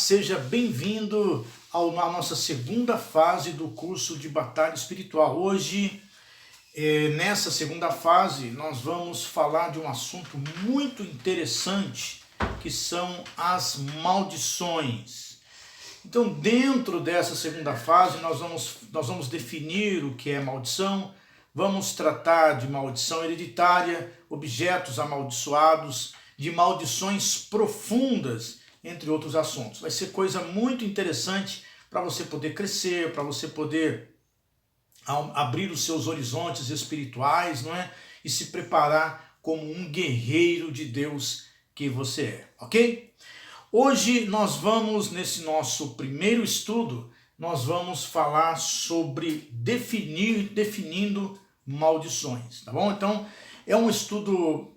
seja bem-vindo à nossa segunda fase do curso de Batalha Espiritual. Hoje, nessa segunda fase, nós vamos falar de um assunto muito interessante, que são as maldições. Então, dentro dessa segunda fase, nós vamos definir o que é maldição, vamos tratar de maldição hereditária, objetos amaldiçoados, de maldições profundas, entre outros assuntos. Vai ser coisa muito interessante para você poder crescer, para você poder abrir os seus horizontes espirituais, não é? E se preparar como um guerreiro de Deus que você é, ok? Hoje nós vamos, nesse nosso primeiro estudo, nós vamos falar sobre definindo maldições, tá bom? Então, é um estudo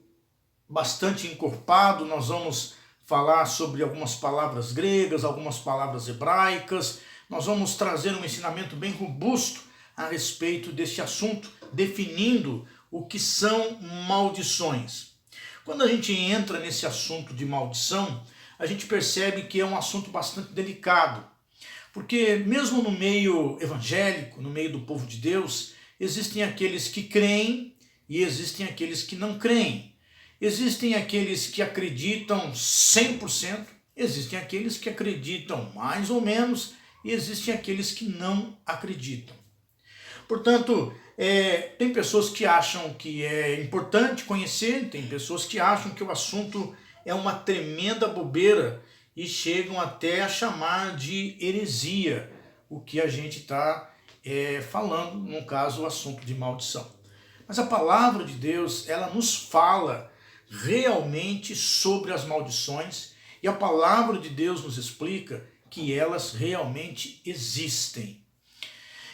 bastante encorpado, nós vamos falar sobre algumas palavras gregas, algumas palavras hebraicas, nós vamos trazer um ensinamento bem robusto a respeito deste assunto, definindo o que são maldições. Quando a gente entra nesse assunto de maldição, a gente percebe que é um assunto bastante delicado, porque mesmo no meio evangélico, no meio do povo de Deus, existem aqueles que creem e existem aqueles que não creem. Existem aqueles que acreditam 100%, existem aqueles que acreditam mais ou menos e existem aqueles que não acreditam. Portanto, tem pessoas que acham que é importante conhecer, tem pessoas que acham que o assunto é uma tremenda bobeira e chegam até a chamar de heresia o que a gente está falando, no caso, o assunto de maldição. Mas a palavra de Deus, ela nos fala realmente sobre as maldições e a palavra de Deus nos explica que elas realmente existem.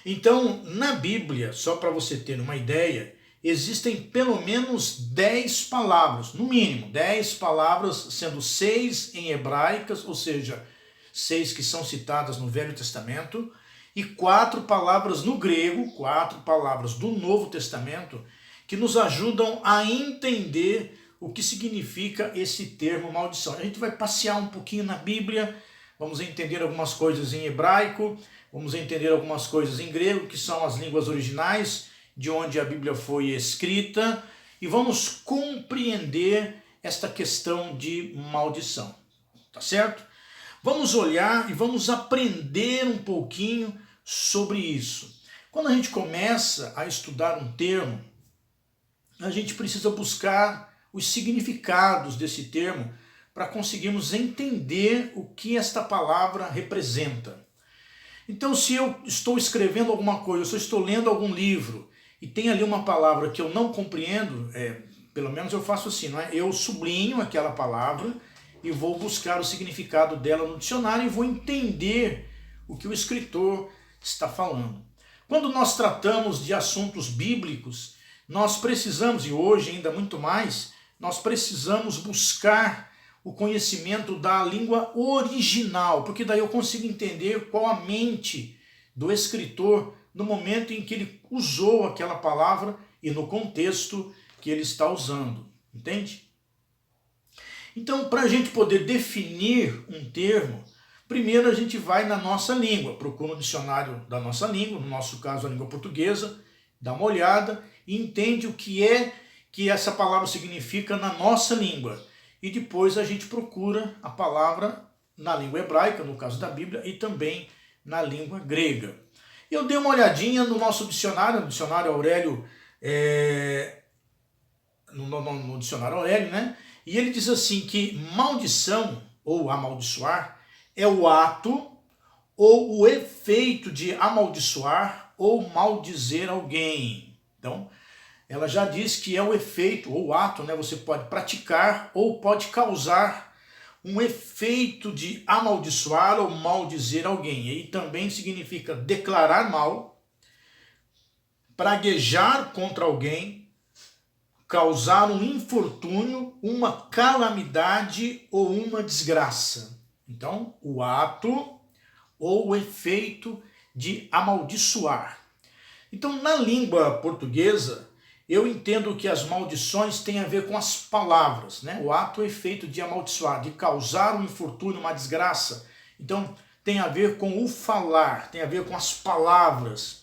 Então, na Bíblia, só para você ter uma ideia, existem pelo menos 10 palavras, no mínimo 10 palavras, sendo 6 em hebraicas, ou seja, 6 que são citadas no Velho Testamento, e 4 palavras no grego, 4 palavras do Novo Testamento, que nos ajudam a entender o que significa esse termo maldição. A gente vai passear um pouquinho na Bíblia, vamos entender algumas coisas em hebraico, vamos entender algumas coisas em grego, que são as línguas originais, de onde a Bíblia foi escrita, e vamos compreender esta questão de maldição, tá certo? Vamos olhar e vamos aprender um pouquinho sobre isso. Quando a gente começa a estudar um termo, a gente precisa buscar os significados desse termo para conseguirmos entender o que esta palavra representa. Então, se eu estou escrevendo alguma coisa, se eu estou lendo algum livro e tem ali uma palavra que eu não compreendo, pelo menos eu faço assim, não é? Eu sublinho aquela palavra e vou buscar o significado dela no dicionário e vou entender o que o escritor está falando. Quando nós tratamos de assuntos bíblicos, nós precisamos, e hoje ainda muito mais, nós precisamos buscar o conhecimento da língua original, porque daí eu consigo entender qual a mente do escritor no momento em que ele usou aquela palavra e no contexto que ele está usando, entende? Então, para a gente poder definir um termo, primeiro a gente vai na nossa língua, procura um dicionário da nossa língua, no nosso caso a língua portuguesa, dá uma olhada e entende o que é que essa palavra significa na nossa língua. E depois a gente procura a palavra na língua hebraica, no caso da Bíblia, e também na língua grega. Eu dei uma olhadinha no nosso dicionário, no dicionário Aurélio, no dicionário Aurélio, né? E ele diz assim que maldição, ou amaldiçoar, é o ato ou o efeito de amaldiçoar ou maldizer alguém. Então, ela já diz que é o efeito ou o ato, né? Você pode praticar ou pode causar um efeito de amaldiçoar ou maldizer alguém. E aí também significa declarar mal, praguejar contra alguém, causar um infortúnio, uma calamidade ou uma desgraça. Então, o ato ou o efeito de amaldiçoar. Então, na língua portuguesa, eu entendo que as maldições têm a ver com as palavras, né? O ato e efeito de amaldiçoar, de causar um infortúnio, uma desgraça. Então, tem a ver com o falar, tem a ver com as palavras.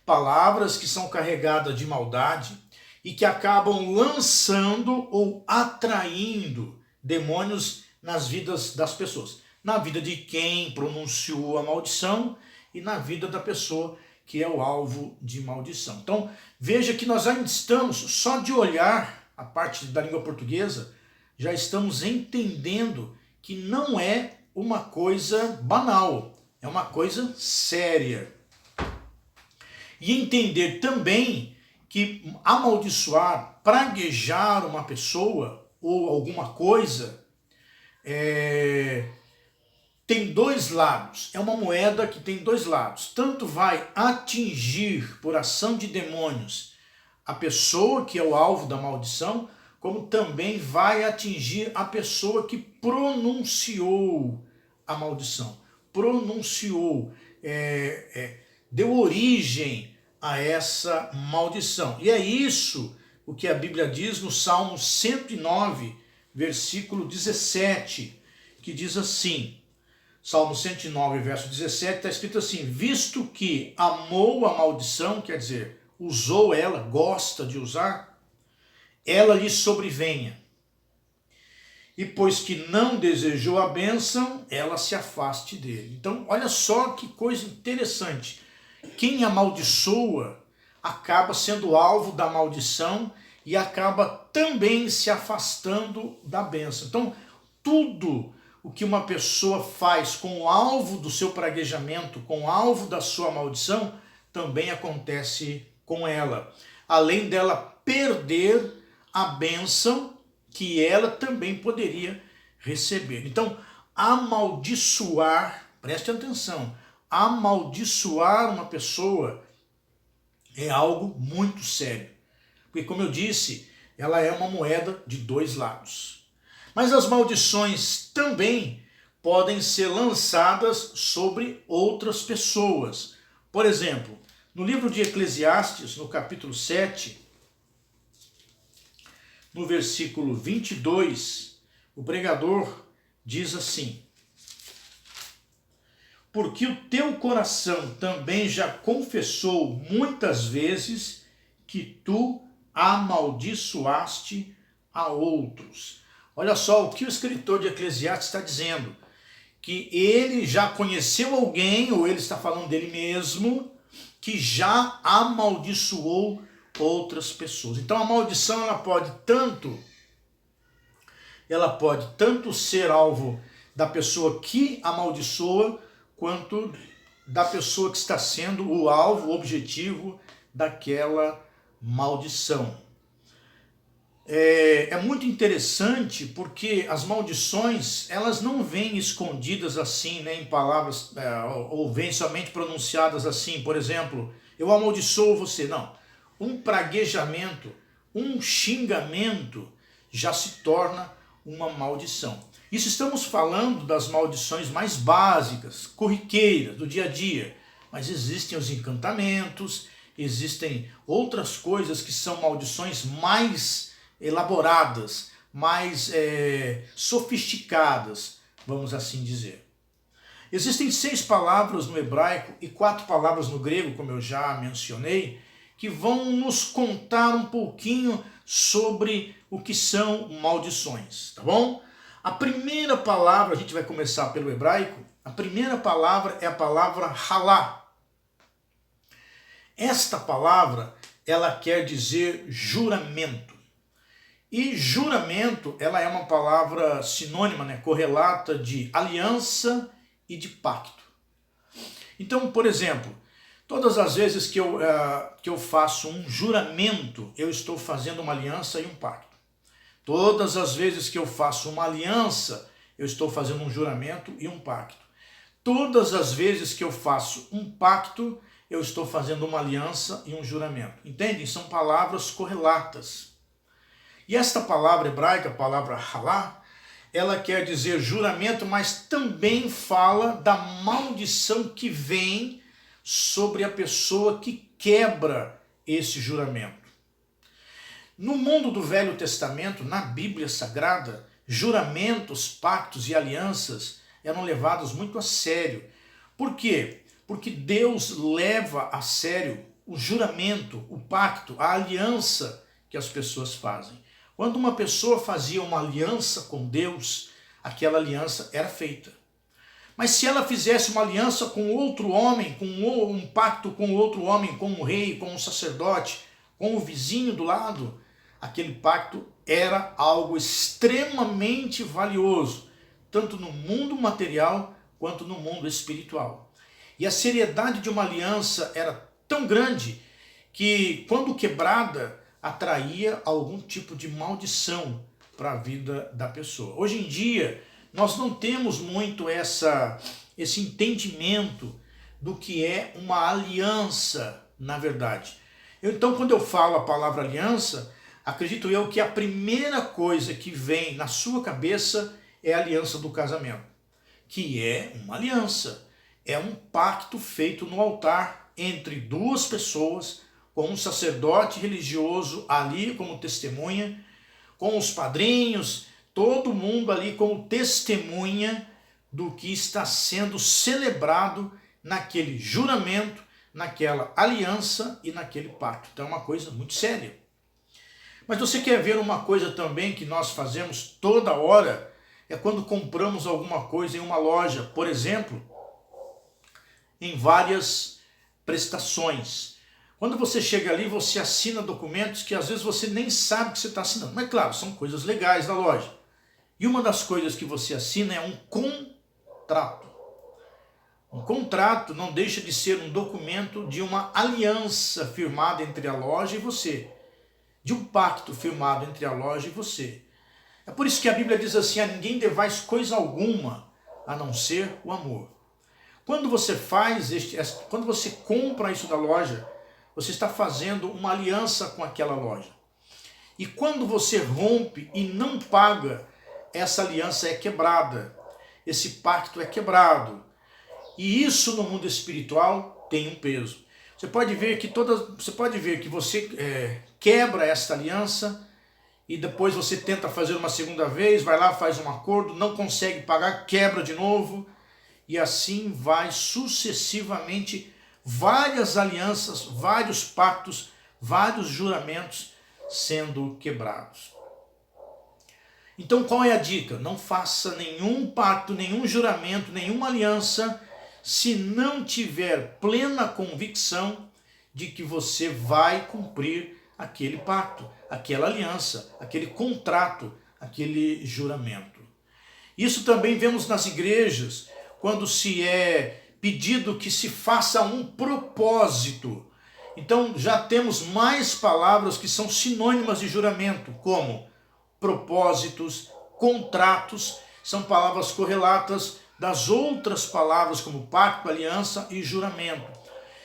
Palavras que são carregadas de maldade e que acabam lançando ou atraindo demônios nas vidas das pessoas. Na vida de quem pronunciou a maldição e na vida da pessoa que é o alvo de maldição. Então, veja que nós já estamos, só de olhar a parte da língua portuguesa, já estamos entendendo que não é uma coisa banal, é uma coisa séria. E entender também que amaldiçoar, praguejar uma pessoa ou alguma coisa, tem dois lados. É uma moeda que tem dois lados. Tanto vai atingir, por ação de demônios, a pessoa que é o alvo da maldição, como também vai atingir a pessoa que pronunciou a maldição. Pronunciou, deu origem a essa maldição. E é isso o que a Bíblia diz no Salmo 109, versículo 17, que diz assim, Salmo 109, verso 17, está escrito assim, visto que amou a maldição, quer dizer, usou ela, gosta de usar, ela lhe sobrevenha. E pois que não desejou a bênção, ela se afaste dele. Então, olha só que coisa interessante. Quem amaldiçoa acaba sendo alvo da maldição e acaba também se afastando da bênção. Então, tudo o que uma pessoa faz com o alvo do seu praguejamento, com o alvo da sua maldição, também acontece com ela. Além dela perder a bênção que ela também poderia receber. Então, amaldiçoar, preste atenção, amaldiçoar uma pessoa é algo muito sério. Porque, como eu disse, ela é uma moeda de dois lados. Mas as maldições também podem ser lançadas sobre outras pessoas. Por exemplo, no livro de Eclesiastes, no capítulo 7, no versículo 22, o pregador diz assim, porque o teu coração também já confessou muitas vezes que tu amaldiçoaste a outros. Olha só o que o escritor de Eclesiastes está dizendo, que ele já conheceu alguém, ou ele está falando dele mesmo, que já amaldiçoou outras pessoas. Então a maldição ela pode tanto ser alvo da pessoa que amaldiçoa, quanto da pessoa que está sendo o alvo, o objetivo daquela maldição. É muito interessante porque as maldições, elas não vêm escondidas assim, né, em palavras, ou vêm somente pronunciadas assim. Por exemplo, eu amaldiçoo você. Não. Um praguejamento, um xingamento já se torna uma maldição. Isso estamos falando das maldições mais básicas, corriqueiras, do dia a dia. Mas existem os encantamentos, existem outras coisas que são maldições mais elaboradas, mais sofisticadas, vamos assim dizer. Existem 6 palavras no hebraico e 4 palavras no grego, como eu já mencionei, que vão nos contar um pouquinho sobre o que são maldições, tá bom? A primeira palavra, a gente vai começar pelo hebraico, a primeira palavra é a palavra halá. Esta palavra, ela quer dizer juramento. E juramento, ela é uma palavra sinônima, né, correlata de aliança e de pacto. Então, por exemplo, todas as vezes que eu faço um juramento, eu estou fazendo uma aliança e um pacto. Todas as vezes que eu faço uma aliança, eu estou fazendo um juramento e um pacto. Todas as vezes que eu faço um pacto, eu estou fazendo uma aliança e um juramento. Entendem? São palavras correlatas. E esta palavra hebraica, a palavra halá, ela quer dizer juramento, mas também fala da maldição que vem sobre a pessoa que quebra esse juramento. No mundo do Velho Testamento, na Bíblia Sagrada, juramentos, pactos e alianças eram levados muito a sério. Por quê? Porque Deus leva a sério o juramento, o pacto, a aliança que as pessoas fazem. Quando uma pessoa fazia uma aliança com Deus, aquela aliança era feita. Mas se ela fizesse uma aliança com outro homem, com um pacto com outro homem, com um rei, com um sacerdote, com o vizinho do lado, aquele pacto era algo extremamente valioso, tanto no mundo material quanto no mundo espiritual. E a seriedade de uma aliança era tão grande que, quando quebrada, atraía algum tipo de maldição para a vida da pessoa. Hoje em dia, nós não temos muito esse entendimento do que é uma aliança, na verdade. Então, quando eu falo a palavra aliança, acredito eu que a primeira coisa que vem na sua cabeça é a aliança do casamento, que é uma aliança, é um pacto feito no altar entre duas pessoas, com um sacerdote religioso ali como testemunha, com os padrinhos, todo mundo ali como testemunha do que está sendo celebrado naquele juramento, naquela aliança e naquele pacto. Então é uma coisa muito séria. Mas você quer ver uma coisa também que nós fazemos toda hora? É quando compramos alguma coisa em uma loja, por exemplo, em várias prestações. Quando você chega ali, você assina documentos que às vezes você nem sabe que você está assinando. Mas claro, são coisas legais da loja. E uma das coisas que você assina é um contrato. Um contrato não deixa de ser um documento de uma aliança firmada entre a loja e você. De um pacto firmado entre a loja e você. É por isso que a Bíblia diz assim, a ninguém devais coisa alguma, a não ser o amor. Quando você quando você compra isso da loja, você está fazendo uma aliança com aquela loja. E quando você rompe e não paga, essa aliança é quebrada. Esse pacto é quebrado. E isso no mundo espiritual tem um peso. Você pode ver que você quebra esta aliança e depois você tenta fazer uma segunda vez, vai lá, faz um acordo, não consegue pagar, quebra de novo. E assim vai sucessivamente várias alianças, vários pactos, vários juramentos sendo quebrados. Então qual é a dica? Não faça nenhum pacto, nenhum juramento, nenhuma aliança se não tiver plena convicção de que você vai cumprir aquele pacto, aquela aliança, aquele contrato, aquele juramento. Isso também vemos nas igrejas, quando se é pedido que se faça um propósito. Então já temos mais palavras que são sinônimas de juramento, como propósitos, contratos, são palavras correlatas das outras palavras como pacto, aliança e juramento.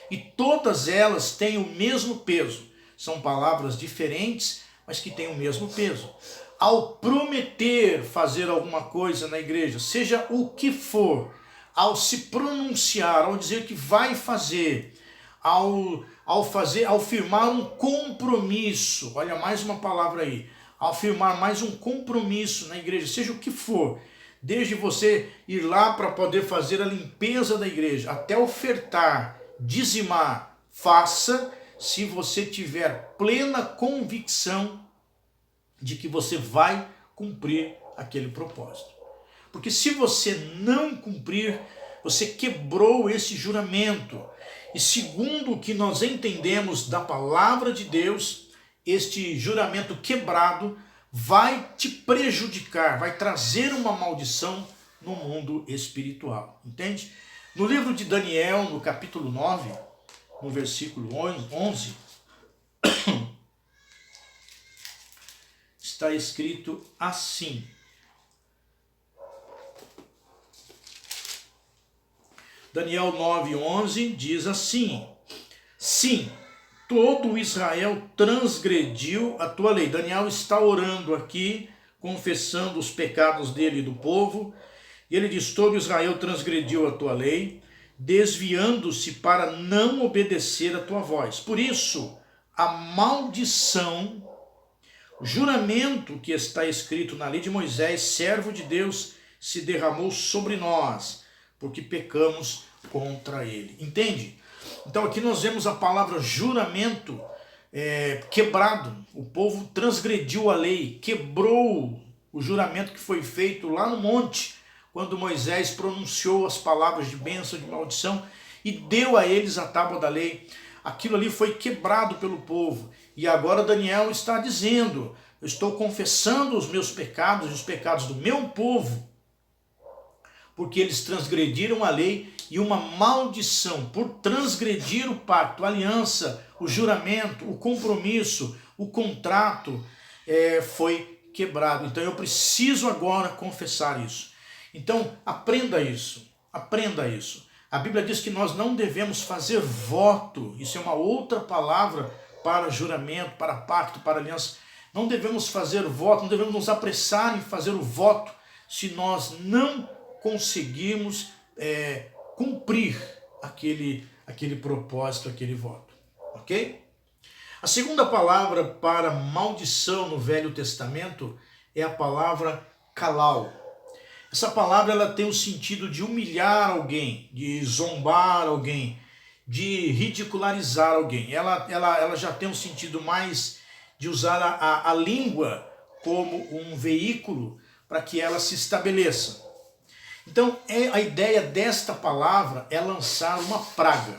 E todas elas têm o mesmo peso. São palavras diferentes, mas que têm o mesmo peso. Ao prometer fazer alguma coisa na igreja, seja o que for, ao se pronunciar, ao dizer que vai fazer, ao firmar um compromisso, olha mais uma palavra aí, ao firmar mais um compromisso na igreja, seja o que for, desde você ir lá para poder fazer a limpeza da igreja, até ofertar, dizimar, faça, se você tiver plena convicção de que você vai cumprir aquele propósito. Porque se você não cumprir, você quebrou esse juramento. E segundo o que nós entendemos da palavra de Deus, este juramento quebrado vai te prejudicar, vai trazer uma maldição no mundo espiritual. Entende? No livro de Daniel, no capítulo 9, no versículo 11, está escrito assim. Daniel 9:11 diz assim: sim, todo Israel transgrediu a tua lei. Daniel está orando aqui, confessando os pecados dele e do povo. E ele diz: todo Israel transgrediu a tua lei, desviando-se para não obedecer a tua voz. Por isso, a maldição, o juramento que está escrito na lei de Moisés, servo de Deus, se derramou sobre nós, porque pecamos contra ele. Entende? Então aqui nós vemos a palavra juramento quebrado. O povo transgrediu a lei, quebrou o juramento que foi feito lá no monte, quando Moisés pronunciou as palavras de bênção e de maldição e deu a eles a tábua da lei. Aquilo ali foi quebrado pelo povo. E agora Daniel está dizendo: eu estou confessando os meus pecados e os pecados do meu povo, porque eles transgrediram a lei, e uma maldição por transgredir o pacto, a aliança, o juramento, o compromisso, o contrato foi quebrado. Então eu preciso agora confessar isso. Então aprenda isso, aprenda isso. A Bíblia diz que nós não devemos fazer voto, isso é uma outra palavra para juramento, para pacto, para aliança. Não devemos fazer voto, não devemos nos apressar em fazer o voto se nós não conseguirmos cumprir aquele propósito, aquele voto. Ok? A segunda palavra para maldição no Velho Testamento é a palavra kalau. Essa palavra ela tem o sentido de humilhar alguém, de zombar alguém, de ridicularizar alguém. Ela já tem um sentido mais de usar a língua como um veículo para que ela se estabeleça. Então, a ideia desta palavra é lançar uma praga.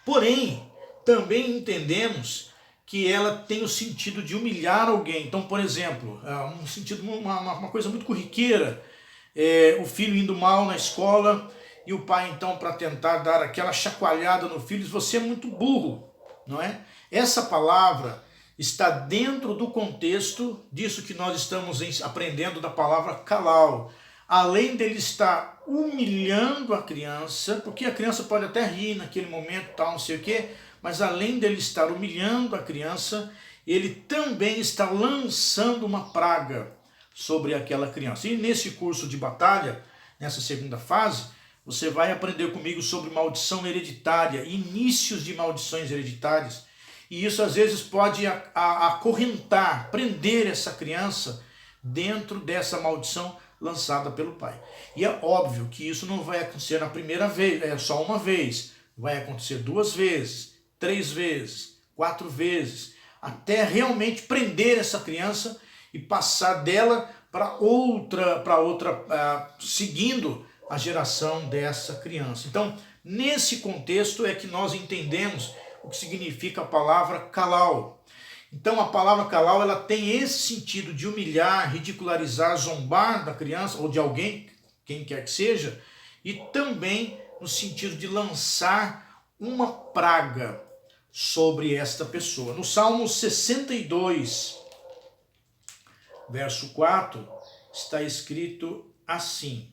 Porém, também entendemos que ela tem o sentido de humilhar alguém. Então, por exemplo, um sentido, uma coisa muito corriqueira, o filho indo mal na escola e o pai, então, para tentar dar aquela chacoalhada no filho, diz: você é muito burro, não é? Essa palavra está dentro do contexto disso que nós estamos aprendendo da palavra kalau. Além dele estar humilhando a criança, porque a criança pode até rir naquele momento, tal, não sei o quê, mas além dele estar humilhando a criança, ele também está lançando uma praga sobre aquela criança. E nesse curso de batalha, nessa segunda fase, você vai aprender comigo sobre maldição hereditária, inícios de maldições hereditárias. E isso às vezes pode acorrentar, prender essa criança dentro dessa maldição lançada pelo pai. E é óbvio que isso não vai acontecer na primeira vez, só uma vez. Vai acontecer 2 vezes, 3 vezes, 4 vezes, até realmente prender essa criança e passar dela para outra, seguindo a geração dessa criança. Então, nesse contexto é que nós entendemos o que significa a palavra kalau. Então a palavra kalau ela tem esse sentido de humilhar, ridicularizar, zombar da criança ou de alguém, quem quer que seja, e também no sentido de lançar uma praga sobre esta pessoa. No Salmo 62, verso 4, está escrito assim: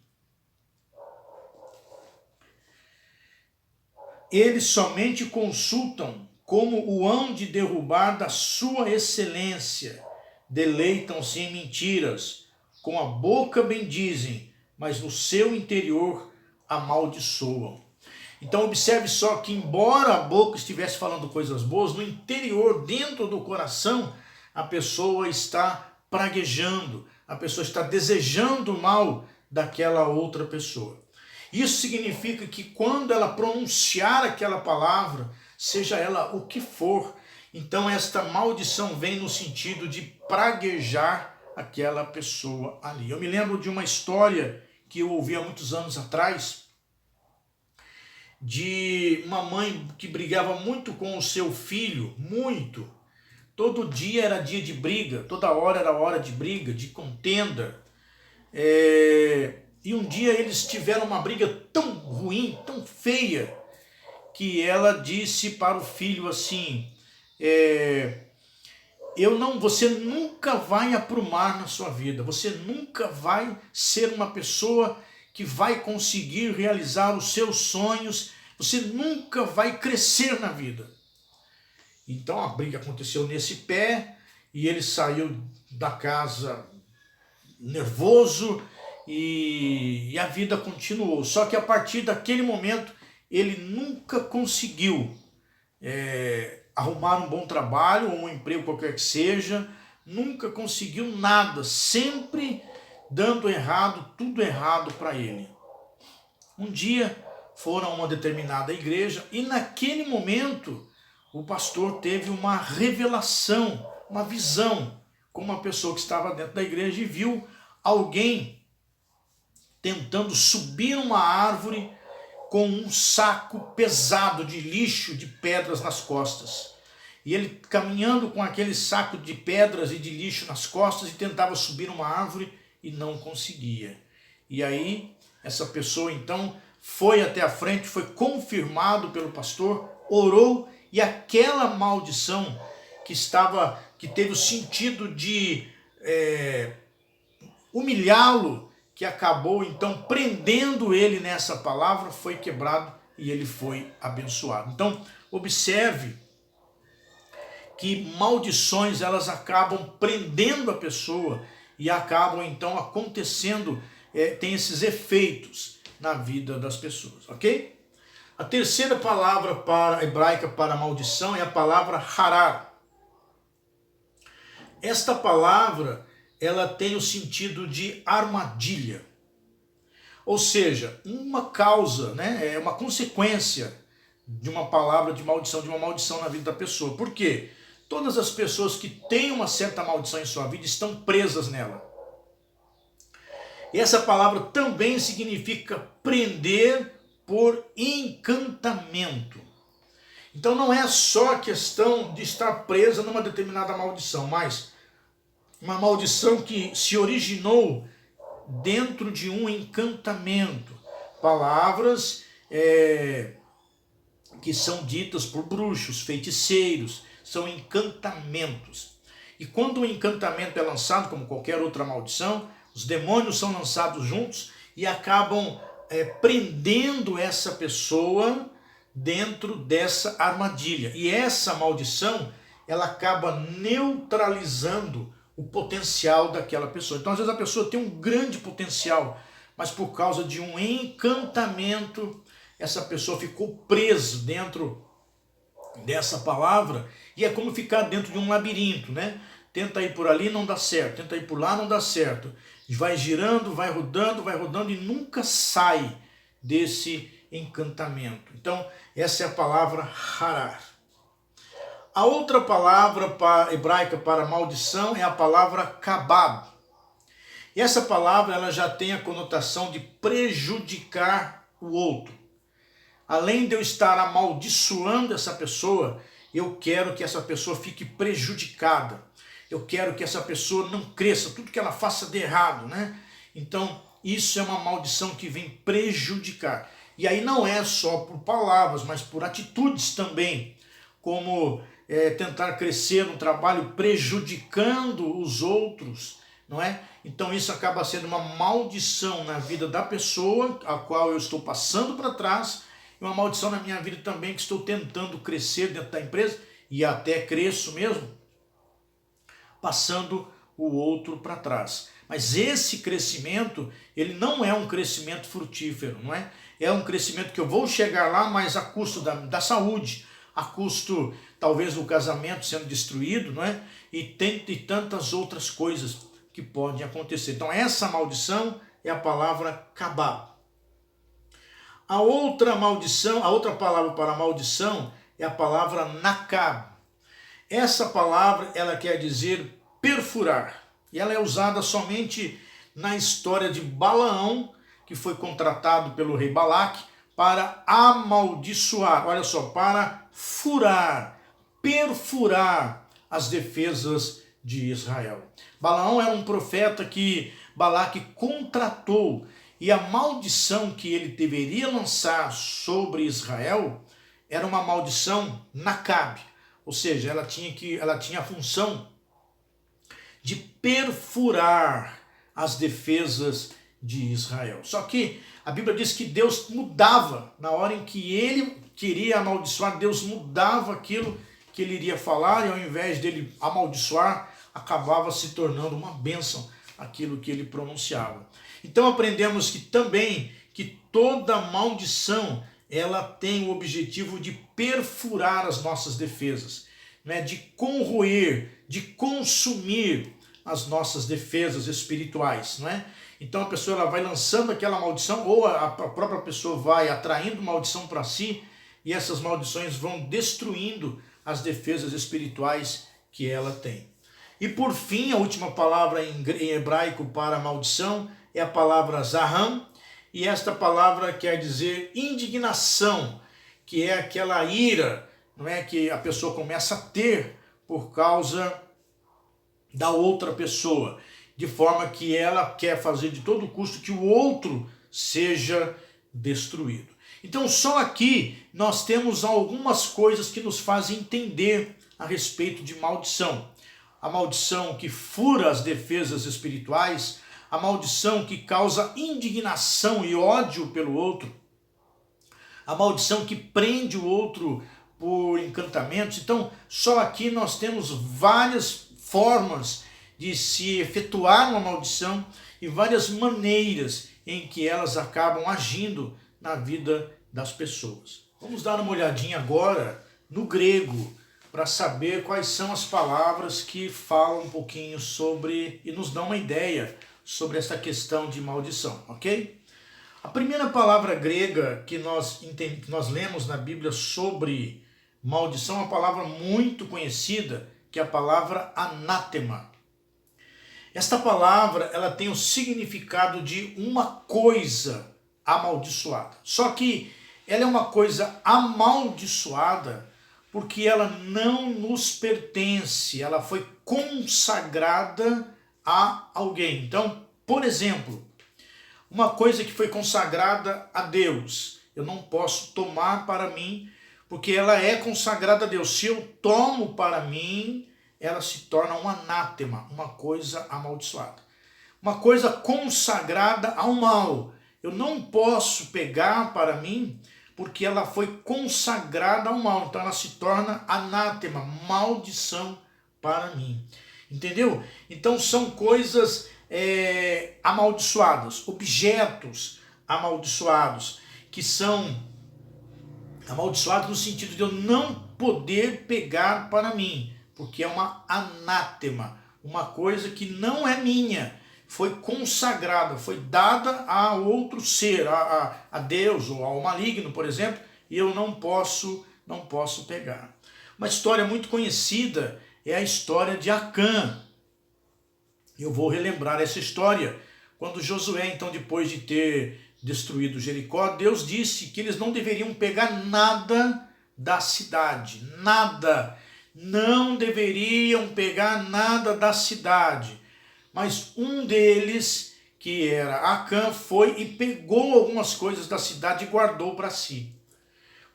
eles somente consultam como o hão de derrubar da sua excelência, deleitam-se em mentiras, com a boca bendizem, mas no seu interior amaldiçoam. Então observe só que embora a boca estivesse falando coisas boas, no interior, dentro do coração, a pessoa está praguejando, a pessoa está desejando o mal daquela outra pessoa. Isso significa que quando ela pronunciar aquela palavra, seja ela o que for, então esta maldição vem no sentido de praguejar aquela pessoa ali. Eu me lembro de uma história que eu ouvi há muitos anos atrás, de uma mãe que brigava muito com o seu filho, muito. Todo dia era dia de briga, toda hora era hora de briga, de contenda. E um dia eles tiveram uma briga tão ruim, tão feia, que ela disse para o filho assim: você nunca vai aprumar na sua vida, você nunca vai ser uma pessoa que vai conseguir realizar os seus sonhos, você nunca vai crescer na vida. Então a briga aconteceu nesse pé e ele saiu da casa nervoso e a vida continuou. Só que a partir daquele momento ele nunca conseguiu arrumar um bom trabalho ou um emprego qualquer que seja, nunca conseguiu nada, sempre dando errado, tudo errado para ele. Um dia foram a uma determinada igreja e naquele momento o pastor teve uma revelação, uma visão, com uma pessoa que estava dentro da igreja e viu alguém tentando subir uma árvore com um saco pesado de lixo, de pedras nas costas. E ele caminhando com aquele saco de pedras e de lixo nas costas e tentava subir uma árvore e não conseguia. E aí essa pessoa então foi até a frente, foi confirmado pelo pastor, orou e aquela maldição que teve o sentido de humilhá-lo, que acabou então prendendo ele nessa palavra, foi quebrado e ele foi abençoado. Então, observe que maldições elas acabam prendendo a pessoa e acabam então acontecendo, tem esses efeitos na vida das pessoas, ok? A terceira palavra hebraica para maldição é a palavra harar. Esta palavra ela tem o sentido de armadilha. Ou seja, uma causa, né, é uma consequência de uma palavra de uma maldição na vida da pessoa. Por quê? Todas as pessoas que têm uma certa maldição em sua vida estão presas nela. E essa palavra também significa prender por encantamento. Então não é só a questão de estar presa numa determinada maldição, mas uma maldição que se originou dentro de um encantamento. Palavras que são ditas por bruxos, feiticeiros, são encantamentos. E quando o encantamento é lançado, como qualquer outra maldição, os demônios são lançados juntos e acabam prendendo essa pessoa dentro dessa armadilha. E essa maldição, ela acaba neutralizando o potencial daquela pessoa. Então, às vezes a pessoa tem um grande potencial, mas por causa de um encantamento, essa pessoa ficou presa dentro dessa palavra, e é como ficar dentro de um labirinto, né? Tenta ir por ali, não dá certo, tenta ir por lá, não dá certo. Vai girando, vai rodando e nunca sai desse encantamento. Então, essa é a palavra harar. A outra palavra hebraica para maldição é a palavra kabab. E essa palavra ela já tem a conotação de prejudicar o outro. Além de eu estar amaldiçoando essa pessoa, eu quero que essa pessoa fique prejudicada. Eu quero que essa pessoa não cresça, tudo que ela faça de errado, né? Então, isso é uma maldição que vem prejudicar. E aí não é só por palavras, mas por atitudes também, como tentar crescer no trabalho prejudicando os outros, não é? Então isso acaba sendo uma maldição na vida da pessoa, a qual eu estou passando para trás, e uma maldição na minha vida também, que estou tentando crescer dentro da empresa, e até cresço mesmo, passando o outro para trás. Mas esse crescimento, ele não é um crescimento frutífero, não é? É um crescimento que eu vou chegar lá, mas a custo da saúde, a custo talvez do casamento sendo destruído, não é? E tantas outras coisas que podem acontecer. Então essa maldição é a palavra kabab. A outra maldição, a outra palavra para maldição é a palavra nakab. Essa palavra ela quer dizer perfurar. E ela é usada somente na história de Balaão, que foi contratado pelo rei Balaque para amaldiçoar, olha só, para furar, perfurar as defesas de Israel. Balaão era um profeta que Balaque contratou, e a maldição que ele deveria lançar sobre Israel era uma maldição nakab, ou seja, ela tinha a função de perfurar as defesas de Israel. Só que a Bíblia diz que Deus mudava, na hora em que ele queria amaldiçoar, Deus mudava aquilo que ele iria falar, e ao invés dele amaldiçoar, acabava se tornando uma bênção aquilo que ele pronunciava. Então aprendemos que também que toda maldição ela tem o objetivo de perfurar as nossas defesas, né? De corroer, de consumir as nossas defesas espirituais, não é? Então a pessoa ela vai lançando aquela maldição, ou a própria pessoa vai atraindo maldição para si, e essas maldições vão destruindo as defesas espirituais que ela tem. E por fim, a última palavra em hebraico para maldição é a palavra zaham, e esta palavra quer dizer indignação, que é aquela ira, não é, que a pessoa começa a ter por causa da outra pessoa, de forma que ela quer fazer de todo custo que o outro seja destruído. Então só aqui nós temos algumas coisas que nos fazem entender a respeito de maldição. A maldição que fura as defesas espirituais, a maldição que causa indignação e ódio pelo outro, a maldição que prende o outro por encantamentos. Então só aqui nós temos várias formas de se efetuar uma maldição e várias maneiras em que elas acabam agindo na vida das pessoas. Vamos dar uma olhadinha agora no grego para saber quais são as palavras que falam um pouquinho sobre e nos dão uma ideia sobre essa questão de maldição, ok? A primeira palavra grega que nós lemos na Bíblia sobre maldição é uma palavra muito conhecida, que é a palavra anátema. Esta palavra ela tem o significado de uma coisa amaldiçoada. Só que ela é uma coisa amaldiçoada porque ela não nos pertence, ela foi consagrada a alguém. Então, por exemplo, uma coisa que foi consagrada a Deus, eu não posso tomar para mim, porque ela é consagrada a Deus. Se eu tomo para mim, ela se torna um anátema, uma coisa amaldiçoada. Uma coisa consagrada ao mal. Eu não posso pegar para mim, porque ela foi consagrada ao mal. Então ela se torna anátema, maldição para mim. Entendeu? Então são coisas amaldiçoadas, objetos amaldiçoados, que são amaldiçoados no sentido de eu não poder pegar para mim, porque é uma anátema, uma coisa que não é minha, foi consagrada, foi dada a outro ser, a Deus ou ao maligno, por exemplo, e eu não posso pegar. Uma história muito conhecida é a história de Acã. Eu vou relembrar essa história. Quando Josué, então, depois de ter destruído Jericó, Deus disse que eles não deveriam pegar nada da cidade, nada. Não deveriam pegar nada da cidade. Mas um deles, que era Acã, foi e pegou algumas coisas da cidade e guardou para si.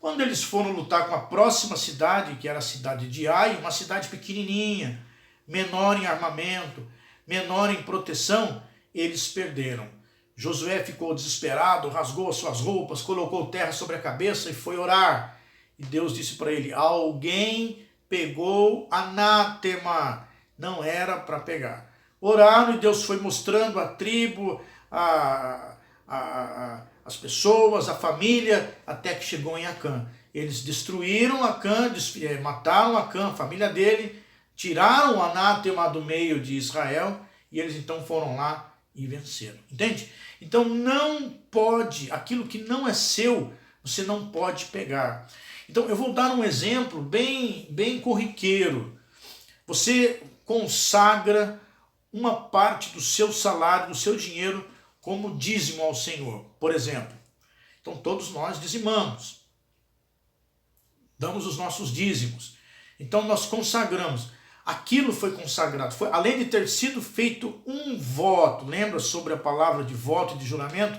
Quando eles foram lutar com a próxima cidade, que era a cidade de Ai, uma cidade pequenininha, menor em armamento, menor em proteção, eles perderam. Josué ficou desesperado, rasgou as suas roupas, colocou terra sobre a cabeça e foi orar. E Deus disse para ele: alguém pegou anátema, não era para pegar. Oraram e Deus foi mostrando a tribo, as pessoas, a família, até que chegou em Acã. Eles destruíram Acã, mataram Acã, a família dele, tiraram o anátema do meio de Israel e eles então foram lá e venceram. Entende? Então não pode, aquilo que não é seu, você não pode pegar. Então eu vou dar um exemplo bem corriqueiro. Você consagra uma parte do seu salário, do seu dinheiro, como dízimo ao Senhor, por exemplo. Então todos nós dizimamos, damos os nossos dízimos. Então nós consagramos. Aquilo foi consagrado. Foi, além de ter sido feito um voto, lembra sobre a palavra de voto e de juramento?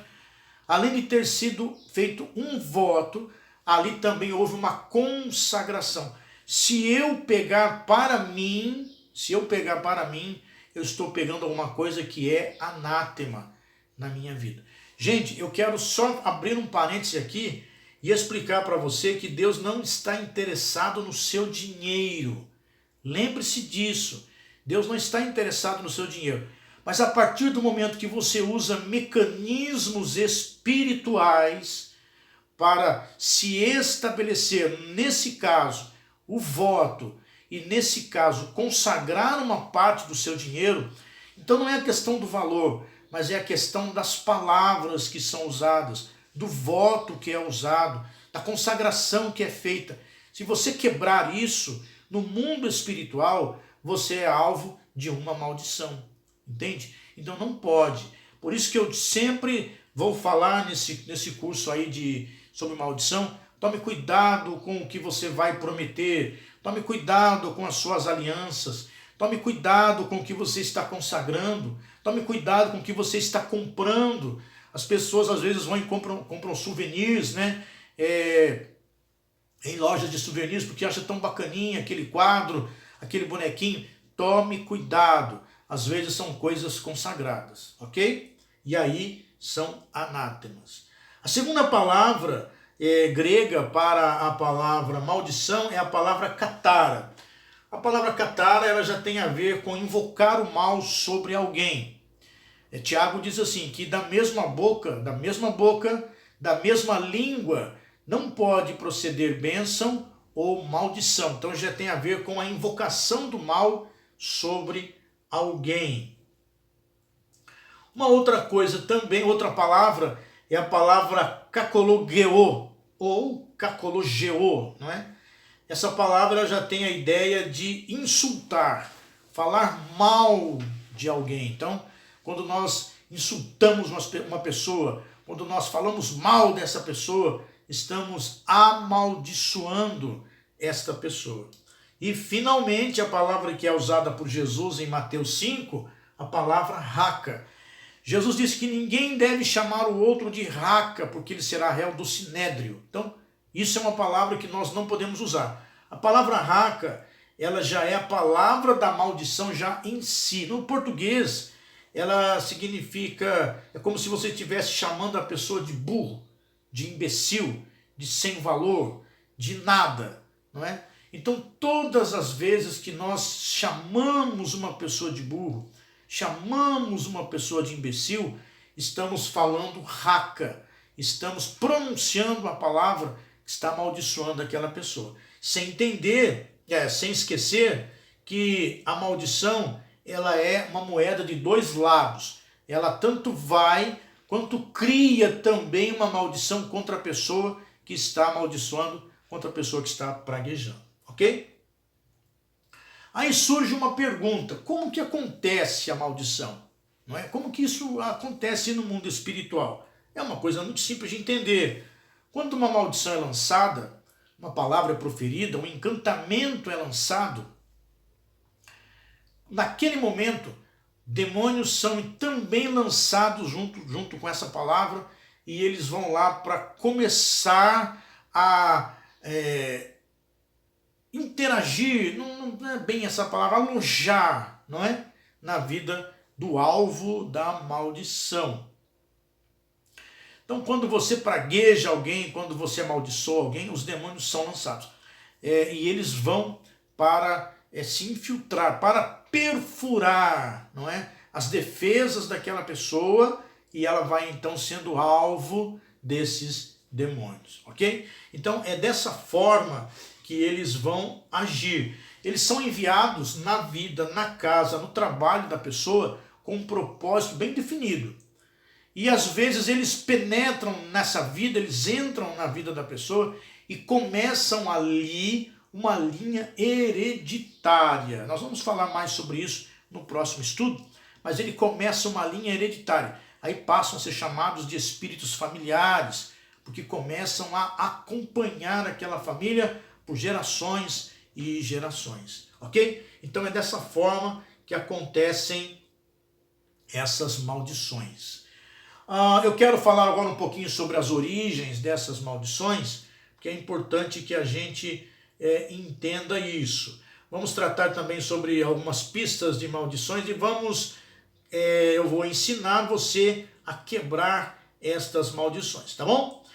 Além de ter sido feito um voto, ali também houve uma consagração. Se eu pegar para mim, eu estou pegando alguma coisa que é anátema na minha vida. Gente, eu quero só abrir um parêntese aqui e explicar para você que Deus não está interessado no seu dinheiro. Lembre-se disso. Deus não está interessado no seu dinheiro. Mas a partir do momento que você usa mecanismos espirituais para se estabelecer, nesse caso, o voto, e nesse caso, consagrar uma parte do seu dinheiro, Então não é a questão do valor, mas é a questão das palavras que são usadas, do voto que é usado, da consagração que é feita. Se você quebrar isso, no mundo espiritual, você é alvo de uma maldição. Entende? Então não pode. Por isso que eu sempre vou falar nesse curso aí sobre maldição. Tome cuidado com o que você vai prometer. Tome cuidado com as suas alianças. Tome cuidado com o que você está consagrando. Tome cuidado com o que você está comprando. As pessoas às vezes vão e compram souvenirs, né? Em lojas de souvenirs, porque acha tão bacaninha aquele quadro, aquele bonequinho. Tome cuidado. Às vezes são coisas consagradas, ok? E aí são anátemas. A segunda palavra grega para a palavra maldição é a palavra katara. A palavra katara ela já tem a ver com invocar o mal sobre alguém. Tiago diz assim, que da mesma boca, da mesma língua, não pode proceder bênção ou maldição. Então já tem a ver com a invocação do mal sobre alguém. Uma outra coisa também, outra palavra, é a palavra kakologeo, ou kakologeo, não é? Essa palavra já tem a ideia de insultar, falar mal de alguém. Então, quando nós insultamos uma pessoa, quando nós falamos mal dessa pessoa, estamos amaldiçoando esta pessoa. E, finalmente, a palavra que é usada por Jesus em Mateus 5, a palavra raca. Jesus disse que ninguém deve chamar o outro de raca, porque ele será réu do sinédrio. Então, isso é uma palavra que nós não podemos usar. A palavra raca, ela já é a palavra da maldição já em si. No português, ela significa, é como se você estivesse chamando a pessoa de burro, de imbecil, de sem valor, de nada, não é? Então, todas as vezes que nós chamamos uma pessoa de burro, chamamos uma pessoa de imbecil, estamos falando raca, estamos pronunciando a palavra que está amaldiçoando aquela pessoa. Sem entender, sem esquecer que a maldição ela é uma moeda de dois lados. Ela tanto vai quanto cria também uma maldição contra a pessoa que está amaldiçoando, contra a pessoa que está praguejando. Ok? Aí surge uma pergunta, como que acontece a maldição? Não é? Como que isso acontece no mundo espiritual? É uma coisa muito simples de entender. Quando uma maldição é lançada, uma palavra é proferida, um encantamento é lançado, naquele momento, demônios são também lançados junto com essa palavra e eles vão lá para começar a interagir, não é bem essa palavra, alojar, não é? Na vida do alvo da maldição. Então, quando você pragueja alguém, quando você amaldiçoa alguém, os demônios são lançados. E eles vão para se infiltrar, para perfurar, não é? As defesas daquela pessoa e ela vai então sendo alvo desses demônios, ok? Então, é dessa forma que eles vão agir. Eles são enviados na vida, na casa, no trabalho da pessoa com um propósito bem definido. E às vezes eles penetram nessa vida, eles entram na vida da pessoa e começam ali uma linha hereditária. Nós vamos falar mais sobre isso no próximo estudo, mas ele começa uma linha hereditária. Aí passam a ser chamados de espíritos familiares, porque começam a acompanhar aquela família por gerações e gerações, ok? Então é dessa forma que acontecem essas maldições. Eu quero falar agora um pouquinho sobre as origens dessas maldições, porque é importante que a gente entenda isso. Vamos tratar também sobre algumas pistas de maldições e eu vou ensinar você a quebrar estas maldições, tá bom?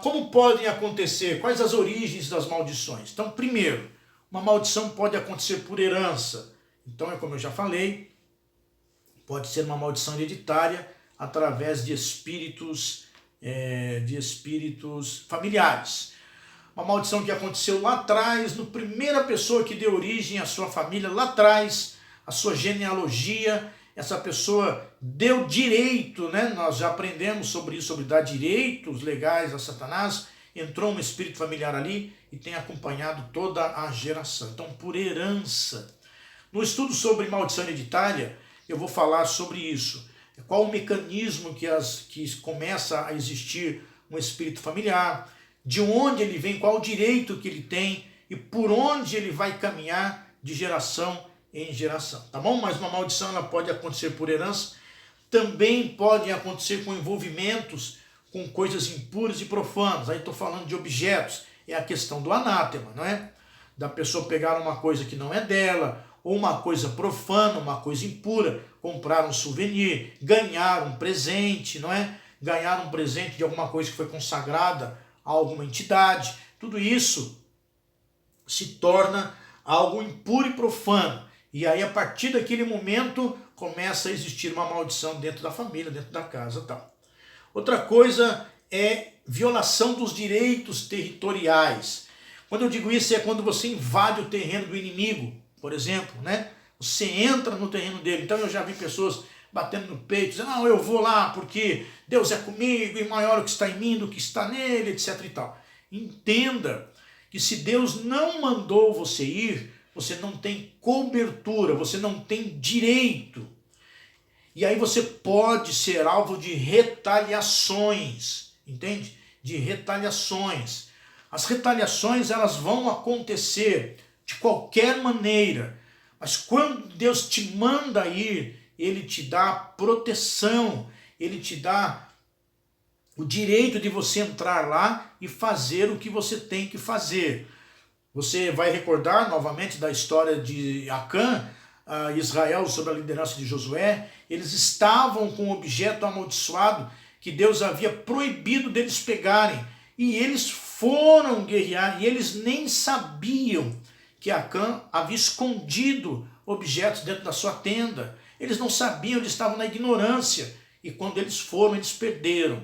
Como podem acontecer? Quais as origens das maldições? Então, primeiro, uma maldição pode acontecer por herança. Então, como eu já falei, pode ser uma maldição hereditária através de espíritos familiares. Uma maldição que aconteceu lá atrás, na primeira pessoa que deu origem à sua família, lá atrás, a sua genealogia, essa pessoa deu direito, né? Nós já aprendemos sobre isso, sobre dar direitos legais a Satanás. Entrou um espírito familiar ali e tem acompanhado toda a geração. Então, por herança. No estudo sobre maldição hereditária, eu vou falar sobre isso. Qual o mecanismo que começa a existir um espírito familiar, de onde ele vem, qual o direito que ele tem e por onde ele vai caminhar de geração em geração, tá bom? Mas uma maldição ela pode acontecer por herança, também pode acontecer com envolvimentos com coisas impuras e profanas. Aí estou falando de objetos, é a questão do anátema, não é? Da pessoa pegar uma coisa que não é dela, ou uma coisa profana, uma coisa impura, comprar um souvenir, ganhar um presente, não é? Ganhar um presente de alguma coisa que foi consagrada a alguma entidade. Tudo isso se torna algo impuro e profano. E aí, a partir daquele momento, começa a existir uma maldição dentro da família, dentro da casa e tal. Outra coisa é violação dos direitos territoriais. Quando eu digo isso, é quando você invade o terreno do inimigo, por exemplo, né? Você entra no terreno dele. Então eu já vi pessoas batendo no peito, dizendo, não, eu vou lá porque Deus é comigo e maior o que está em mim do que está nele, etc e tal. Entenda que se Deus não mandou você ir, você não tem cobertura, você não tem direito. E aí você pode ser alvo de retaliações, entende? De retaliações. As retaliações, elas vão acontecer de qualquer maneira, mas quando Deus te manda ir, Ele te dá proteção, Ele te dá o direito de você entrar lá e fazer o que você tem que fazer. Você vai recordar novamente da história de Acã, Israel sob a liderança de Josué. Eles estavam com um objeto amaldiçoado que Deus havia proibido deles pegarem. E eles foram guerrear e eles nem sabiam que Acã havia escondido objetos dentro da sua tenda. Eles não sabiam, eles estavam na ignorância. E quando eles foram, eles perderam.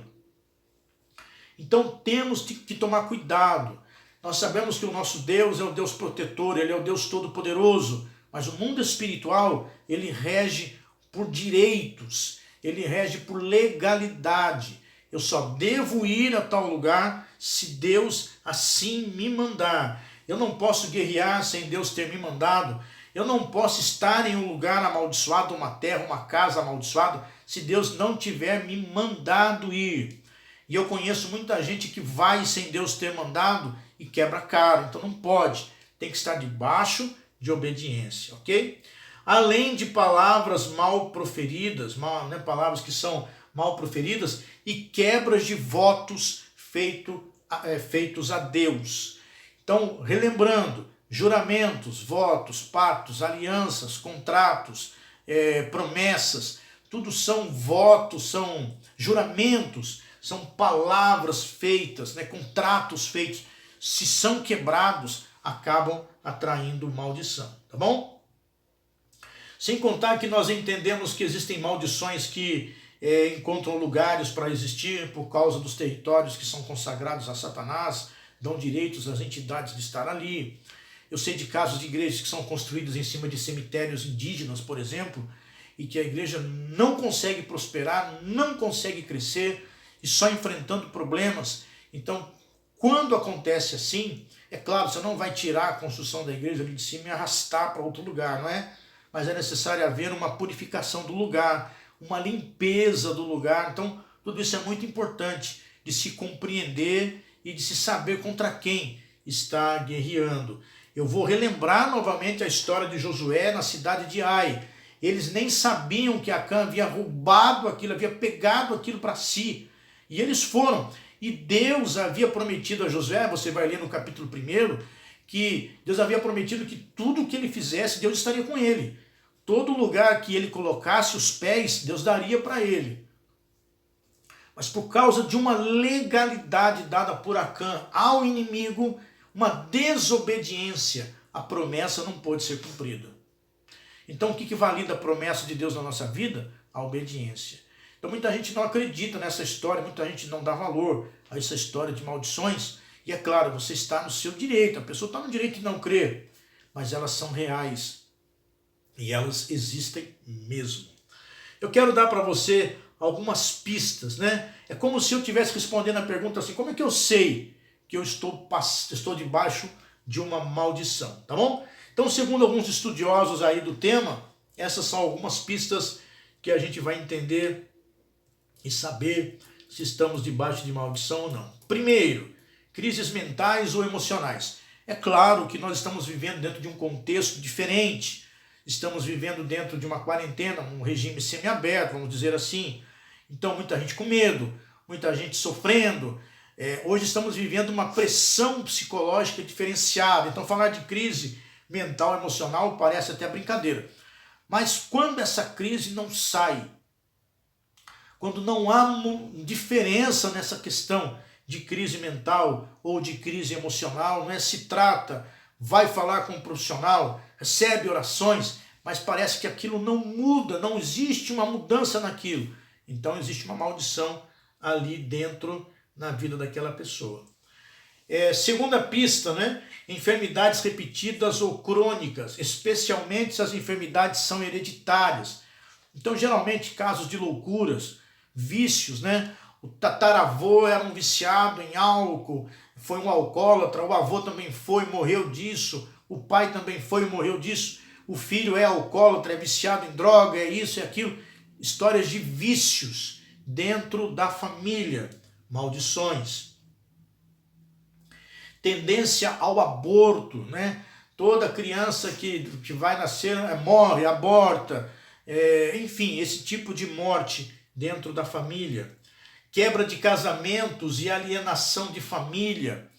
Então temos que tomar cuidado. Nós sabemos que o nosso Deus é o Deus protetor, Ele é o Deus todo-poderoso, mas o mundo espiritual, ele rege por direitos, ele rege por legalidade. Eu só devo ir a tal lugar se Deus assim me mandar. Eu não posso guerrear sem Deus ter me mandado. Eu não posso estar em um lugar amaldiçoado, uma terra, uma casa amaldiçoada, se Deus não tiver me mandado ir. E eu conheço muita gente que vai sem Deus ter mandado e quebra a cara. Então não pode. Tem que estar debaixo de obediência, ok? Além de palavras mal proferidas, palavras que são mal proferidas e quebras de votos feitos a Deus. Então, relembrando, juramentos, votos, pactos, alianças, contratos, promessas, tudo são votos, são juramentos, são palavras feitas, contratos feitos. Se são quebrados, acabam atraindo maldição, tá bom? Sem contar que nós entendemos que existem maldições que encontram lugares para existir por causa dos territórios que são consagrados a Satanás, dão direitos às entidades de estar ali. Eu sei de casos de igrejas que são construídas em cima de cemitérios indígenas, por exemplo, e que a igreja não consegue prosperar, não consegue crescer, e só enfrentando problemas. Então, quando acontece assim, é claro, você não vai tirar a construção da igreja ali de cima e arrastar para outro lugar, não é? Mas é necessário haver uma purificação do lugar, uma limpeza do lugar. Então, tudo isso é muito importante de se compreender e de se saber contra quem está guerreando. Eu vou relembrar novamente a história de Josué na cidade de Ai. Eles nem sabiam que Acã havia roubado aquilo, havia pegado aquilo para si. E eles foram. E Deus havia prometido a Josué, você vai ler no capítulo 1, que Deus havia prometido que tudo que ele fizesse, Deus estaria com ele. Todo lugar que ele colocasse os pés, Deus daria para ele. Mas por causa de uma legalidade dada por Acã ao inimigo, uma desobediência, a promessa não pôde ser cumprida. Então o que valida a promessa de Deus na nossa vida? A obediência. Então muita gente não acredita nessa história, muita gente não dá valor a essa história de maldições. E é claro, você está no seu direito, a pessoa está no direito de não crer, mas elas são reais e elas existem mesmo. eu quero dar para você algumas pistas, né? É como se eu estivesse respondendo a pergunta assim, como é que eu sei que eu estou debaixo de uma maldição, tá bom? Então, segundo alguns estudiosos aí do tema, essas são algumas pistas que a gente vai entender e saber se estamos debaixo de maldição ou não. Primeiro, crises mentais ou emocionais. É claro que nós estamos vivendo dentro de um contexto diferente. Estamos vivendo dentro de uma quarentena, um regime semiaberto, vamos dizer assim. Então, muita gente com medo, muita gente sofrendo. Hoje estamos vivendo uma pressão psicológica diferenciada. Então, falar de crise mental, emocional, parece até brincadeira. Mas quando essa crise não sai, quando não há diferença nessa questão de crise mental ou de crise emocional, não é? Se trata, vai falar com um profissional, recebe orações, mas parece que aquilo não muda, não existe uma mudança naquilo. Então existe uma maldição ali dentro na vida daquela pessoa. Segunda pista, né? Enfermidades repetidas ou crônicas, especialmente se as enfermidades são hereditárias. Então, geralmente, casos de loucuras, vícios, né? O tataravô era um viciado em álcool, foi um alcoólatra, o avô também foi, morreu disso, o pai também foi e morreu disso, o filho é alcoólatra, é viciado em droga, é isso e aquilo. Histórias de vícios dentro da família, maldições. Tendência ao aborto, né? Toda criança que vai nascer morre, aborta, enfim, esse tipo de morte dentro da família. Quebra de casamentos e alienação de família.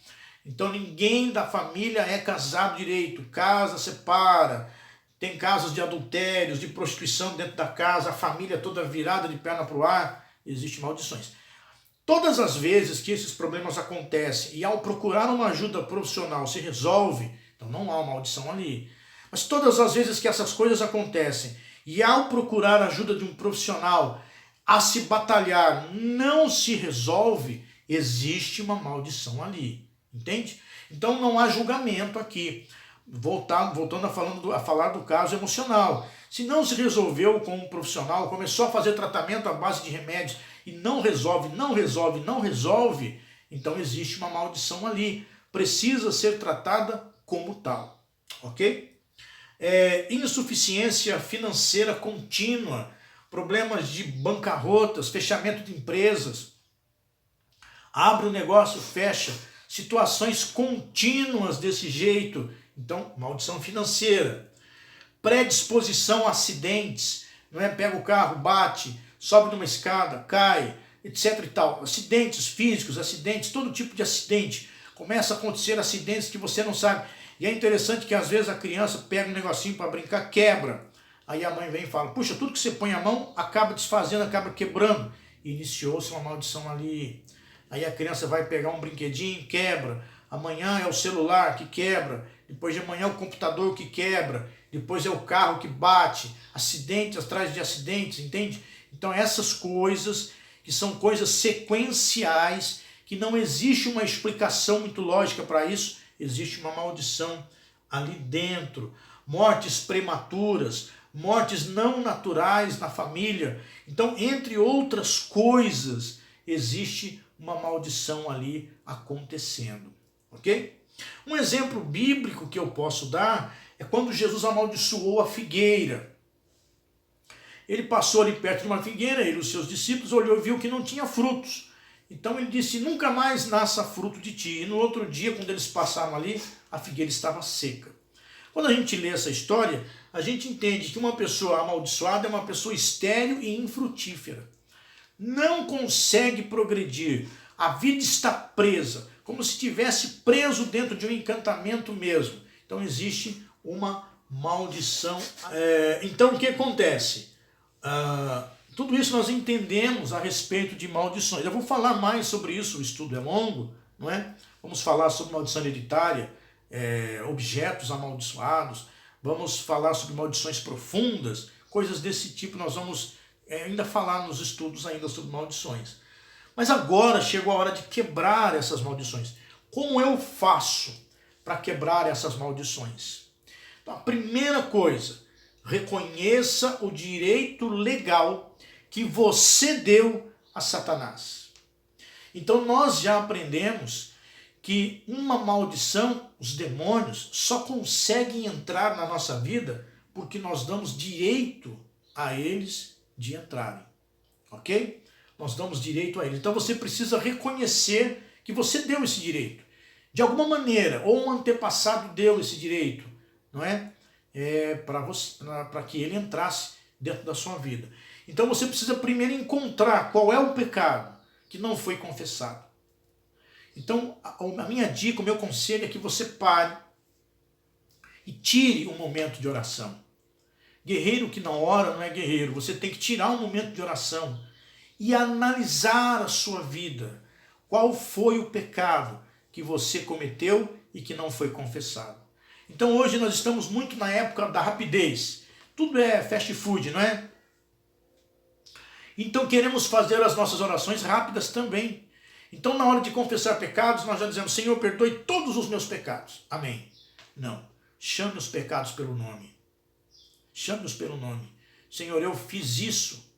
Então ninguém da família é casado direito, casa, separa. Tem casos de adultérios, de prostituição dentro da casa, a família toda virada de perna para o ar, existem maldições. Todas as vezes que esses problemas acontecem e ao procurar uma ajuda profissional se resolve, então não há uma maldição ali. Mas todas as vezes que essas coisas acontecem e ao procurar a ajuda de um profissional, a se batalhar, não se resolve, existe uma maldição ali. Entende? Então não há julgamento aqui. Voltando a falar do caso emocional. Se não se resolveu com um profissional, começou a fazer tratamento à base de remédios e não resolve, então existe uma maldição ali. Precisa ser tratada como tal. Ok? Insuficiência financeira contínua, problemas de bancarrotas, fechamento de empresas. Abre o negócio, fecha. Situações contínuas desse jeito. Então, maldição financeira. Predisposição a acidentes, não é? Pega o carro, bate, sobe numa escada, cai, etc e tal. Acidentes físicos, acidentes, todo tipo de acidente. Começa a acontecer acidentes que você não sabe. E é interessante que às vezes a criança pega um negocinho para brincar, quebra. Aí a mãe vem e fala, puxa, tudo que você põe a mão acaba desfazendo, acaba quebrando. Iniciou-se uma maldição ali. Aí a criança vai pegar um brinquedinho, quebra. Amanhã é o celular que quebra. Depois de amanhã é o computador que quebra. Depois é o carro que bate. Acidentes atrás de acidentes, entende? Então essas coisas, que são coisas sequenciais, que não existe uma explicação muito lógica para isso, existe uma maldição ali dentro. Mortes prematuras, mortes não naturais na família. Então, entre outras coisas, existe uma maldição ali acontecendo, ok? Um exemplo bíblico que eu posso dar é quando Jesus amaldiçoou a figueira. Ele passou ali perto de uma figueira, ele e os seus discípulos, olhou e viu que não tinha frutos. Então ele disse, nunca mais nasça fruto de ti. E no outro dia, quando eles passaram ali, a figueira estava seca. Quando a gente lê essa história, a gente entende que uma pessoa amaldiçoada é uma pessoa estéril e infrutífera. Não consegue progredir. A vida está presa, como se estivesse preso dentro de um encantamento mesmo. Então existe uma maldição. Então o que acontece? Tudo isso nós entendemos a respeito de maldições. Eu vou falar mais sobre isso, o estudo é longo, não é? Vamos falar sobre maldição hereditária, objetos amaldiçoados, vamos falar sobre maldições profundas, coisas desse tipo nós vamos ainda falar nos estudos ainda sobre maldições. Mas agora chegou a hora de quebrar essas maldições. Como eu faço para quebrar essas maldições? Então, a primeira coisa, reconheça o direito legal que você deu a Satanás. Então nós já aprendemos que uma maldição, os demônios, só conseguem entrar na nossa vida porque nós damos direito a eles de entrarem. Ok? Nós damos direito a eles. Então você precisa reconhecer que você deu esse direito. De alguma maneira, ou um antepassado deu esse direito, não é? Para que ele entrasse dentro da sua vida. Então você precisa primeiro encontrar qual é o pecado que não foi confessado. Então a minha dica, o meu conselho é que você pare e tire um momento de oração. Guerreiro que não ora não é guerreiro. Você tem que tirar um momento de oração e analisar a sua vida. Qual foi o pecado que você cometeu e que não foi confessado? Então hoje nós estamos muito na época da rapidez. Tudo é fast food, não é? Então queremos fazer as nossas orações rápidas também. Então na hora de confessar pecados, nós já dizemos: Senhor, perdoe todos os meus pecados. Amém. Não. Chame os pecados pelo nome. Chame-os pelo nome. Senhor, eu fiz isso.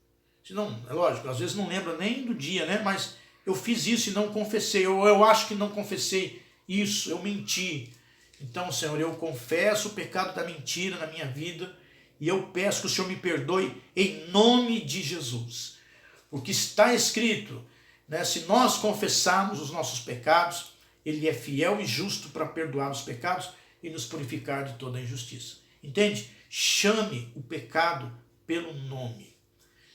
Não, é lógico, às vezes não lembra nem do dia, né? Mas eu fiz isso e não confessei. Ou eu acho que não confessei isso, eu menti. Então, Senhor, eu confesso o pecado da mentira na minha vida e eu peço que o Senhor me perdoe em nome de Jesus. Porque está escrito, né? Se nós confessarmos os nossos pecados, Ele é fiel e justo para perdoar os pecados e nos purificar de toda a injustiça. Entende? Chame o pecado pelo nome.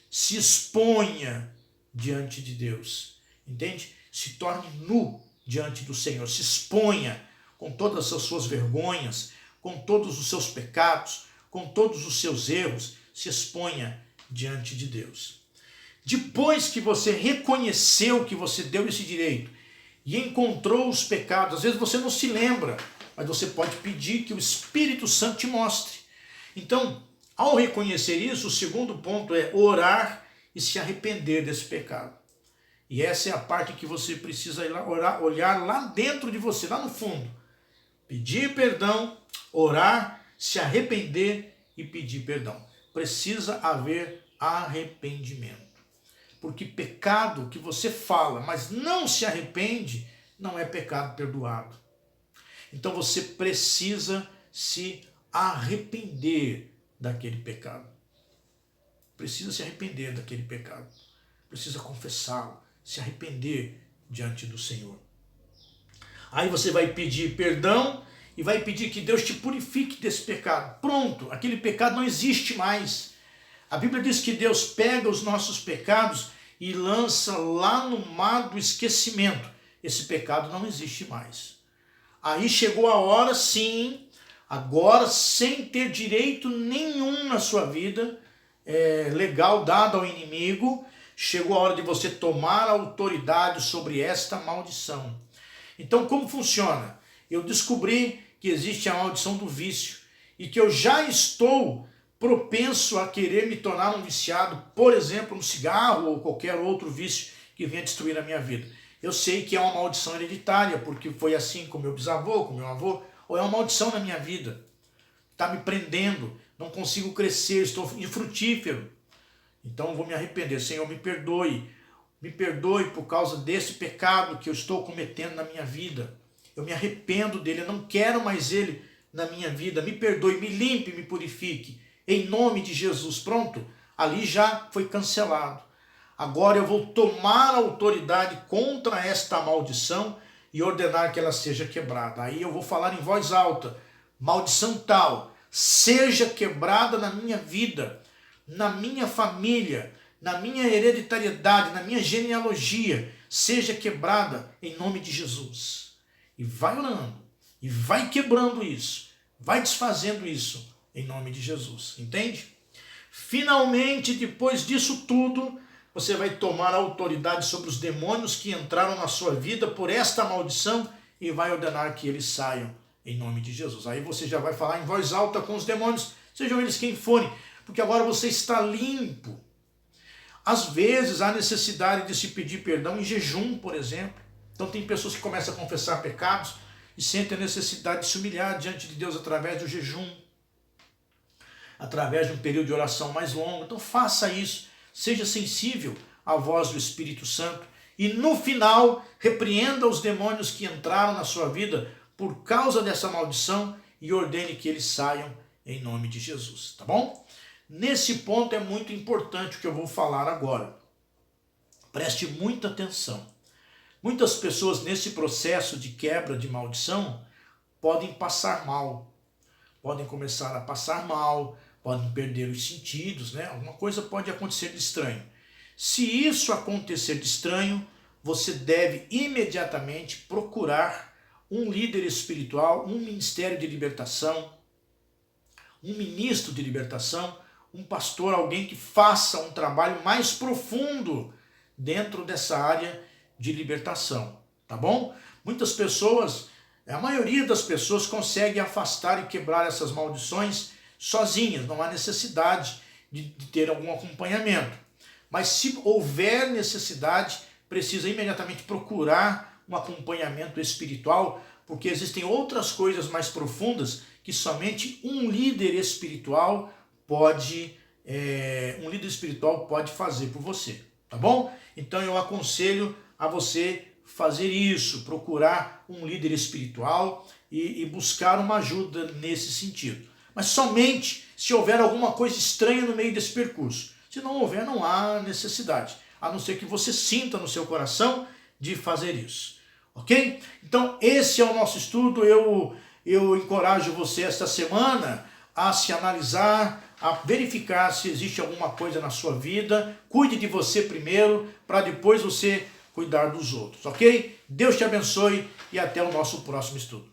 Se exponha diante de Deus. Entende? Se torne nu diante do Senhor. Se exponha com todas as suas vergonhas, com todos os seus pecados, com todos os seus erros. Se exponha diante de Deus. Depois que você reconheceu que você deu esse direito e encontrou os pecados, às vezes você não se lembra, mas você pode pedir que o Espírito Santo te mostre. Então, ao reconhecer isso, o segundo ponto é orar e se arrepender desse pecado. E essa é a parte que você precisa ir lá, olhar lá dentro de você, lá no fundo. Pedir perdão, orar, se arrepender e pedir perdão. Precisa haver arrependimento. Porque pecado que você fala, mas não se arrepende, não é pecado perdoado. Então você precisa se arrepender daquele pecado. Precisa se arrepender daquele pecado. Precisa confessá-lo, se arrepender diante do Senhor. Aí você vai pedir perdão e vai pedir que Deus te purifique desse pecado. Pronto, aquele pecado não existe mais. A Bíblia diz que Deus pega os nossos pecados e lança lá no mar do esquecimento. Esse pecado não existe mais. Aí chegou a hora, sim, agora sem ter direito nenhum na sua vida, legal dado ao inimigo, chegou a hora de você tomar autoridade sobre esta maldição. Então como funciona? Eu descobri que existe a maldição do vício e que eu já estou propenso a querer me tornar um viciado, por exemplo, no cigarro ou qualquer outro vício que venha destruir a minha vida. Eu sei que é uma maldição hereditária, porque foi assim com meu bisavô, com meu avô, ou é uma maldição na minha vida. Está me prendendo, não consigo crescer, estou infrutífero. Então eu vou me arrepender. Senhor, me perdoe por causa desse pecado que eu estou cometendo na minha vida. Eu me arrependo dele, eu não quero mais ele na minha vida. Me perdoe, me limpe, me purifique. Em nome de Jesus. Pronto, ali já foi cancelado. Agora eu vou tomar autoridade contra esta maldição e ordenar que ela seja quebrada. Aí eu vou falar em voz alta: maldição tal, seja quebrada na minha vida, na minha família, na minha hereditariedade, na minha genealogia, seja quebrada em nome de Jesus. E vai orando, e vai quebrando isso, vai desfazendo isso em nome de Jesus, entende? Finalmente, depois disso tudo, você vai tomar autoridade sobre os demônios que entraram na sua vida por esta maldição e vai ordenar que eles saiam em nome de Jesus. Aí você já vai falar em voz alta com os demônios, sejam eles quem forem, porque agora você está limpo. Às vezes há necessidade de se pedir perdão em jejum, por exemplo. Então tem pessoas que começam a confessar pecados e sentem a necessidade de se humilhar diante de Deus através do jejum. através de um período de oração mais longo. Então faça isso, seja sensível à voz do Espírito Santo e no final repreenda os demônios que entraram na sua vida por causa dessa maldição e ordene que eles saiam em nome de Jesus, tá bom? Nesse ponto é muito importante o que eu vou falar agora. Preste muita atenção. Muitas pessoas nesse processo de quebra de maldição podem passar mal, podem começar a passar mal, podem perder os sentidos, né? Alguma coisa pode acontecer de estranho. Se isso acontecer de estranho, você deve imediatamente procurar um líder espiritual, um ministério de libertação, um ministro de libertação, um pastor, alguém que faça um trabalho mais profundo dentro dessa área de libertação, tá bom? Muitas pessoas, a maioria das pessoas consegue afastar e quebrar essas maldições sozinhas, não há necessidade de ter algum acompanhamento. Mas se houver necessidade, precisa imediatamente procurar um acompanhamento espiritual, porque existem outras coisas mais profundas que somente um líder espiritual pode fazer por você, tá bom? Então eu aconselho a você fazer isso, procurar um líder espiritual e buscar uma ajuda nesse sentido. Mas somente se houver alguma coisa estranha no meio desse percurso. Se não houver, não há necessidade, a não ser que você sinta no seu coração de fazer isso, ok? Então esse é o nosso estudo. Eu encorajo você esta semana a se analisar, a verificar se existe alguma coisa na sua vida. Cuide de você primeiro, para depois você cuidar dos outros, ok? Deus te abençoe e até o nosso próximo estudo.